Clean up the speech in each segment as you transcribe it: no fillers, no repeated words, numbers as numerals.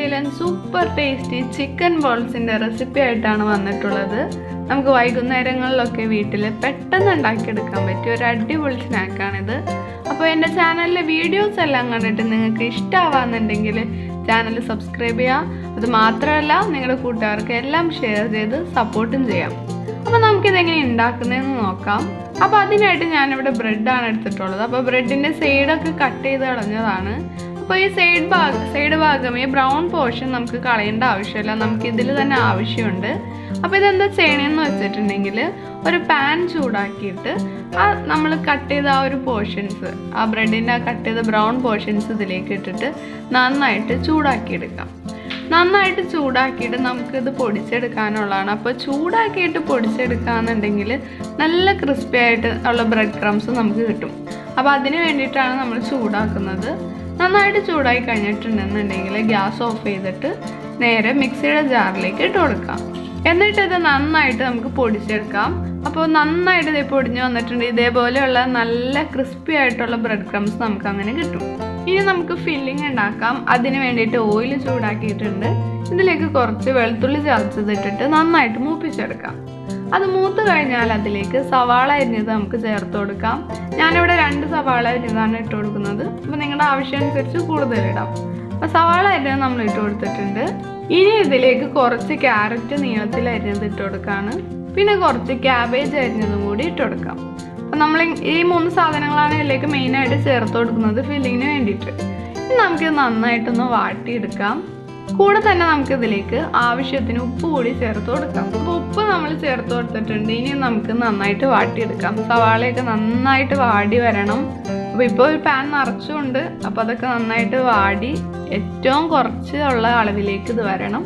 കിടിലൻ super tasty chicken ബോൾസിൻ്റെ recipe ആയിട്ടാണ് വന്നിട്ടുള്ളത്. നമുക്ക് വൈകുന്നേരങ്ങളിലൊക്കെ വീട്ടിൽ പെട്ടെന്ന് ഉണ്ടാക്കിയെടുക്കാൻ പറ്റിയ ഒരു അടിപൊളി സ്നാക്കാണിത്. അപ്പോൾ എൻ്റെ ചാനലിലെ വീഡിയോസ് എല്ലാം കണ്ടിട്ട് നിങ്ങൾക്ക് ഇഷ്ടമാവാന്നുണ്ടെങ്കിൽ ചാനൽ സബ്സ്ക്രൈബ് ചെയ്യാം. അത് മാത്രമല്ല നിങ്ങളുടെ കൂട്ടുകാർക്ക് എല്ലാം ഷെയർ ചെയ്ത് സപ്പോർട്ടും ചെയ്യാം. അപ്പോൾ നമുക്കിതെങ്ങനെ ഉണ്ടാക്കുന്നതെന്ന് നോക്കാം. അപ്പോൾ അതിനായിട്ട് ഞാനിവിടെ ബ്രെഡാണ് എടുത്തിട്ടുള്ളത്. അപ്പോൾ ബ്രെഡിൻ്റെ സൈഡൊക്കെ കട്ട് ചെയ്ത് കളഞ്ഞതാണ്. അപ്പോൾ ഈ സൈഡ് ഭാഗം ഈ ബ്രൗൺ പോർഷൻ നമുക്ക് കളയേണ്ട ആവശ്യമില്ല, നമുക്ക് ഇതിൽ തന്നെ ആവശ്യമുണ്ട്. അപ്പോൾ ഇതെന്താ ചെയ്യണമെന്ന് വെച്ചിട്ടുണ്ടെങ്കിൽ ഒരു പാൻ ചൂടാക്കിയിട്ട് നമ്മൾ കട്ട് ചെയ്ത ആ ഒരു പോർഷൻസ്, ആ ബ്രെഡിൻ്റെ കട്ട് ചെയ്ത ബ്രൗൺ പോർഷൻസ് ഇതിലേക്ക് ഇട്ടിട്ട് നന്നായിട്ട് ചൂടാക്കിയെടുക്കാം. നന്നായിട്ട് ചൂടാക്കിയിട്ട് നമുക്കിത് പൊടിച്ചെടുക്കാനുള്ളതാണ്. അപ്പോൾ ചൂടാക്കിയിട്ട് പൊടിച്ചെടുക്കുകയെന്നുണ്ടെങ്കിൽ നല്ല ക്രിസ്പി ആയിട്ട് ഉള്ള ബ്രെഡ് ക്രംസ് നമുക്ക് കിട്ടും. അപ്പോൾ അതിന് വേണ്ടിയിട്ടാണ് നമ്മൾ ചൂടാക്കുന്നത്. നന്നായിട്ട് ചൂടായി കഴിഞ്ഞിട്ടുണ്ടെന്നുണ്ടെങ്കിൽ ഗ്യാസ് ഓഫ് ചെയ്തിട്ട് നേരെ മിക്സിയുടെ ജാറിലേക്ക് ഇട്ട് കൊടുക്കാം. എന്നിട്ട് ഇത് നന്നായിട്ട് നമുക്ക് പൊടിച്ചെടുക്കാം. അപ്പോൾ നന്നായിട്ട് ഇത് പൊടിഞ്ഞ് വന്നിട്ടുണ്ട്. ഇതേപോലെയുള്ള നല്ല ക്രിസ്പി ആയിട്ടുള്ള ബ്രെഡ് ക്രംസ് നമുക്ക് അങ്ങനെ കിട്ടും. ഇനി നമുക്ക് ഫില്ലിങ് ഉണ്ടാക്കാം. അതിന് വേണ്ടിയിട്ട് ഓയിൽ ചൂടാക്കിയിട്ടുണ്ട്. ഇതിലേക്ക് കുറച്ച് വെളുത്തുള്ളി ചതച്ചതിട്ടിട്ട് നന്നായിട്ട് മൂപ്പിച്ചെടുക്കാം. അത് മൂത്ത് കഴിഞ്ഞാൽ അതിലേക്ക് സവാള അരിഞ്ഞത് നമുക്ക് ചേർത്ത് കൊടുക്കാം. ഞാനിവിടെ 2 സവാള അരിഞ്ഞതാണ് ഇട്ട് കൊടുക്കുന്നത്. അപ്പോൾ നിങ്ങളുടെ ആവശ്യമനുസരിച്ച് കൂടുതലിടാം. അപ്പോൾ സവാള അരിഞ്ഞത് നമ്മൾ ഇട്ട് കൊടുത്തിട്ടുണ്ട്. ഇനി ഇതിലേക്ക് കുറച്ച് ക്യാരറ്റ് നീളത്തിൽ അരിഞ്ഞത് ഇട്ട് കൊടുക്കുകയാണ്. പിന്നെ കുറച്ച് ക്യാബേജ് അരിഞ്ഞതും കൂടി ഇട്ട് കൊടുക്കാം. അപ്പം നമ്മൾ ഈ 3 സാധനങ്ങളാണ് ഇതിലേക്ക് മെയിനായിട്ട് ചേർത്ത് കൊടുക്കുന്നത് ഫില്ലിങ്ങിന് വേണ്ടിയിട്ട്. ഇനി നമുക്കിത് നന്നായിട്ടൊന്ന് വാട്ടിയെടുക്കാം. കൂടെ തന്നെ നമുക്കിതിലേക്ക് ആവശ്യത്തിന് ഉപ്പ് കൂടി ചേർത്ത് കൊടുക്കാം. അപ്പോൾ ഉപ്പ് നമ്മൾ ചേർത്ത് കൊടുത്തിട്ടുണ്ട്. ഇനി നമുക്ക് നന്നായിട്ട് വാട്ടിയെടുക്കാം. സവാളയൊക്കെ നന്നായിട്ട് വാടി വരണം. അപ്പോൾ ഇപ്പോൾ ഒരു പാൻ നിറച്ചുകൊണ്ട് അപ്പോൾ അതൊക്കെ നന്നായിട്ട് വാടി ഏറ്റവും കുറച്ച് ഉള്ള അളവിലേക്ക് ഇത് വരണം.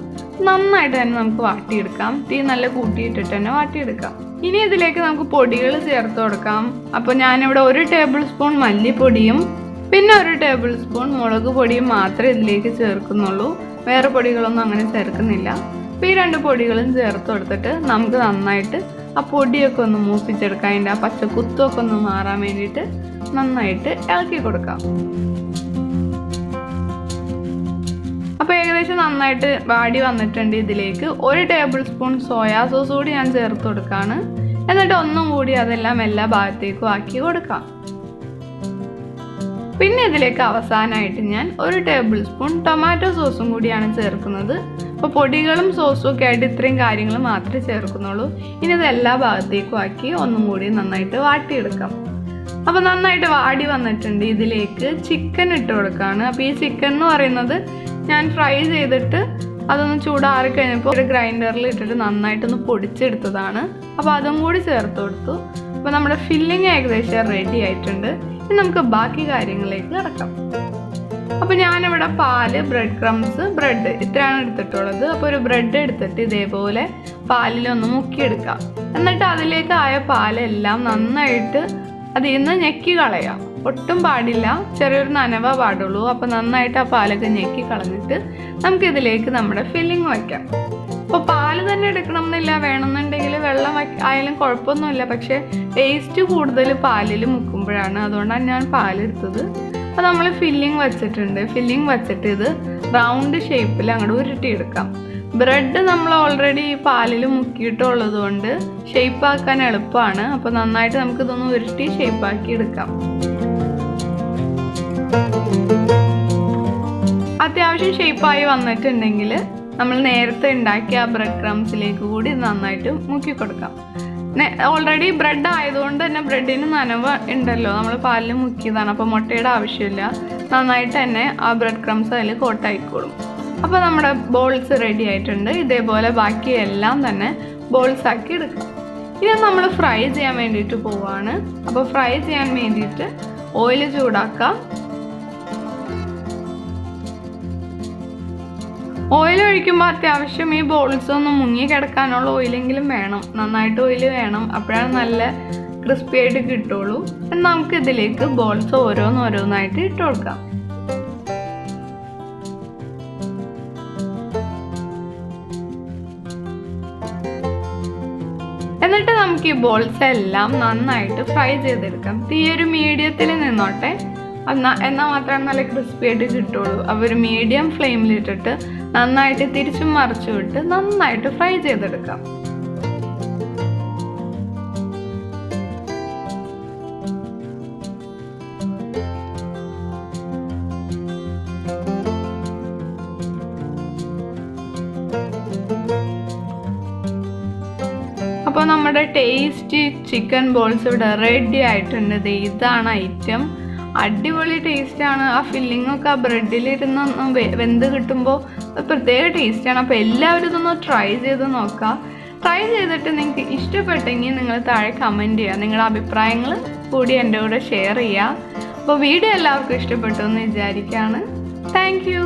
നന്നായിട്ട് തന്നെ നമുക്ക് വാട്ടിയെടുക്കാം. തീ നല്ല കൂട്ടിയിട്ടിട്ട് തന്നെ വാട്ടിയെടുക്കാം. ഇനി ഇതിലേക്ക് നമുക്ക് പൊടികൾ ചേർത്ത് കൊടുക്കാം. അപ്പോൾ ഞാനിവിടെ 1 ടേബിൾ സ്പൂൺ മല്ലിപ്പൊടിയും പിന്നെ 1 ടേബിൾ സ്പൂൺ മുളക് പൊടിയും മാത്രമേ ഇതിലേക്ക് ചേർക്കുന്നുള്ളൂ. വേറെ പൊടികളൊന്നും അങ്ങനെ ചേർക്കുന്നില്ല. അപ്പോൾ ഈ 2 പൊടികളും ചേർത്ത് കൊടുത്തിട്ട് നമുക്ക് നന്നായിട്ട് ആ പൊടിയൊക്കെ ഒന്ന് മൂപ്പിച്ചെടുക്കാം. അതിൻ്റെ ആ പച്ചക്കുത്തൊക്കെ ഒന്ന് മാറാൻ വേണ്ടിയിട്ട് നന്നായിട്ട് ഇളക്കി കൊടുക്കാം. അപ്പോൾ ഏകദേശം നന്നായിട്ട് വാടി വന്നിട്ടുണ്ട്. ഇതിലേക്ക് 1 ടേബിൾ സ്പൂൺ സോയാ സോസ് കൂടി ഞാൻ ചേർത്ത് കൊടുക്കുകയാണ്. എന്നിട്ട് ഒന്നും കൂടി അതെല്ലാം എല്ലാ ഭാഗത്തേക്കും ആക്കി കൊടുക്കാം. പിന്നെ ഇതിലേക്ക് അവസാനമായിട്ട് ഞാൻ 1 ടേബിൾ സ്പൂൺ ടൊമാറ്റോ സോസും കൂടിയാണ് ചേർക്കുന്നത്. അപ്പോൾ പൊടികളും സോസും ഒക്കെ ആയിട്ട് ഇത്രയും കാര്യങ്ങൾ മാത്രമേ ചേർക്കുന്നുള്ളൂ. ഇനി ഇത് എല്ലാ ഭാഗത്തേക്കും ആക്കി ഒന്നും കൂടി നന്നായിട്ട് വാട്ടിയെടുക്കാം. അപ്പോൾ നന്നായിട്ട് വാടി വന്നിട്ടുണ്ട്. ഇതിലേക്ക് ചിക്കൻ ഇട്ട് കൊടുക്കുകയാണ്. അപ്പോൾ ഈ ചിക്കൻ എന്ന് പറയുന്നത് ഞാൻ ഫ്രൈ ചെയ്തിട്ട് അതൊന്ന് ചൂടാറി കഴിഞ്ഞപ്പോൾ ഒരു ഗ്രൈൻഡറിൽ ഇട്ടിട്ട് നന്നായിട്ടൊന്ന് പൊടിച്ചെടുത്തതാണ്. അപ്പോൾ അതും കൂടി ചേർത്ത് കൊടുത്തു. അപ്പോൾ നമ്മുടെ ഫില്ലിങ് ഏകദേശം റെഡി ആയിട്ടുണ്ട്. ഇനി നമുക്ക് ബാക്കി കാര്യങ്ങളിലേക്ക് കിടക്കാം. അപ്പോൾ ഞാനിവിടെ പാല്, ബ്രെഡ് ക്രംസ്, ബ്രെഡ് ഇത്രയാണ് എടുത്തിട്ടുള്ളത്. അപ്പോൾ ഒരു ബ്രെഡ് എടുത്തിട്ട് ഇതേപോലെ പാലിലൊന്ന് മുക്കിയെടുക്കാം. എന്നിട്ട് അതിലേക്ക് ആയ പാലെല്ലാം നന്നായിട്ട് അതിൽ നിന്ന് ഞെക്കി കളയാം. ഒട്ടും പാടില്ല, ചെറിയൊരു നനവ പാടുള്ളൂ. അപ്പോൾ നന്നായിട്ട് ആ പാലൊക്കെ ഞെക്കി കളഞ്ഞിട്ട് നമുക്കിതിലേക്ക് നമ്മുടെ ഫില്ലിങ് വയ്ക്കാം. അപ്പോൾ പാല് തന്നെ എടുക്കണം എന്നില്ല, വേണമെന്നുണ്ടെങ്കിൽ വെള്ളം ആയാലും കുഴപ്പമൊന്നുമില്ല. പക്ഷേ ടേസ്റ്റ് കൂടുതൽ പാലിൽ മുക്കുമ്പോഴാണ്, അതുകൊണ്ടാണ് ഞാൻ പാലെടുത്തത്. അപ്പോൾ നമ്മൾ ഫില്ലിങ് വച്ചിട്ടുണ്ട്. ഫില്ലിങ് വച്ചിട്ട് ഇത് റൗണ്ട് ഷേപ്പിൽ അങ്ങോട്ട് ഉരുട്ടിയെടുക്കാം. ബ്രെഡ് നമ്മൾ ഓൾറെഡി ഈ പാലിൽ മുക്കിയിട്ടുള്ളത് കൊണ്ട് ഷേപ്പാക്കാൻ എളുപ്പമാണ്. അപ്പോൾ നന്നായിട്ട് നമുക്കിതൊന്ന് ഉരുട്ടി ഷേപ്പാക്കി എടുക്കാം. അത്യാവശ്യം ഷേപ്പായി വന്നിട്ടുണ്ടെങ്കിൽ നമ്മൾ നേരത്തെ ഉണ്ടാക്കിയ ആ ബ്രെഡ് ക്രംസിലേക്ക് കൂടി നന്നായിട്ട് മുക്കി കൊടുക്കാം. ഓൾറെഡി ബ്രെഡ് ആയതുകൊണ്ട് തന്നെ ബ്രെഡിന് നനവ് ഉണ്ടല്ലോ, നമ്മൾ പാലിൽ മുക്കിയതാണ്. അപ്പോൾ മുട്ടയുടെ ആവശ്യമില്ല. നന്നായിട്ട് തന്നെ ആ ബ്രെഡ് ക്രംസ് അതിൽ കോട്ടായിക്കോളും. അപ്പോൾ നമ്മുടെ ബോൾസ് റെഡി ആയിട്ടുണ്ട്. ഇതേപോലെ ബാക്കി എല്ലാം തന്നെ ബോൾസ് ആക്കി എടുക്കാം. ഇനി നമ്മൾ ഫ്രൈ ചെയ്യാൻ വേണ്ടിയിട്ട് പോവാണ്. അപ്പോൾ ഫ്രൈ ചെയ്യാൻ വേണ്ടിയിട്ട് ഓയിൽ ചൂടാക്കാം. ഓയിൽ ഒഴിക്കുമ്പോൾ അത്യാവശ്യം ഈ ബോൾസ് ഒന്ന് മുങ്ങി കിടക്കാനുള്ള ഓയിലെങ്കിലും വേണം. നന്നായിട്ട് ഓയിൽ വേണം, അപ്പോഴാണ് നല്ല ക്രിസ്പി ആയിട്ട് കിട്ടുള്ളൂ. നമുക്ക് ഇതിലേക്ക് ബോൾസ് ഓരോന്നായിട്ട് ഇട്ട് കൊടുക്കാം. എന്നിട്ട് നമുക്ക് ഈ ബോൾസ് എല്ലാം നന്നായിട്ട് ഫ്രൈ ചെയ്തെടുക്കാം. തീ ഒരു മീഡിയത്തിൽ നിന്നോട്ടെ, എന്നാൽ മാത്രമേ നല്ല ക്രിസ്പി ആയിട്ട് കിട്ടുള്ളൂ. അപ്പോൾ ഒരു മീഡിയം ഫ്ലെയിമിലിട്ടിട്ട് നന്നായിട്ട് തിരിച്ചും മറിച്ചും ഇട്ട് നന്നായിട്ട് ഫ്രൈ ചെയ്തെടുക്കാം. അപ്പോൾ നമ്മുടെ ടേസ്റ്റി ചിക്കൻ ബോൾസ് ഇവിടെ റെഡി ആയിട്ടുണ്ട്. ഇതാണ് ഐറ്റം. അടിപൊളി ടേസ്റ്റാണ്. ആ ഫില്ലിങ്ങൊക്കെ ആ ബ്രെഡിലിരുന്ന് വെന്ത് കിട്ടുമ്പോൾ പ്രത്യേക ടേസ്റ്റാണ്. അപ്പോൾ എല്ലാവരും ഇതൊന്ന് ട്രൈ ചെയ്ത് നോക്കുക. ട്രൈ ചെയ്തിട്ട് നിങ്ങൾക്ക് ഇഷ്ടപ്പെട്ടെങ്കിൽ നിങ്ങൾ താഴെ കമൻറ്റ് ചെയ്യുക. നിങ്ങളുടെ അഭിപ്രായങ്ങൾ കൂടി എൻ്റെ കൂടെ ഷെയർ ചെയ്യുക. അപ്പോൾ വീഡിയോ എല്ലാവർക്കും ഇഷ്ടപ്പെട്ടു എന്ന് വിചാരിക്കുകയാണ്. Thank you.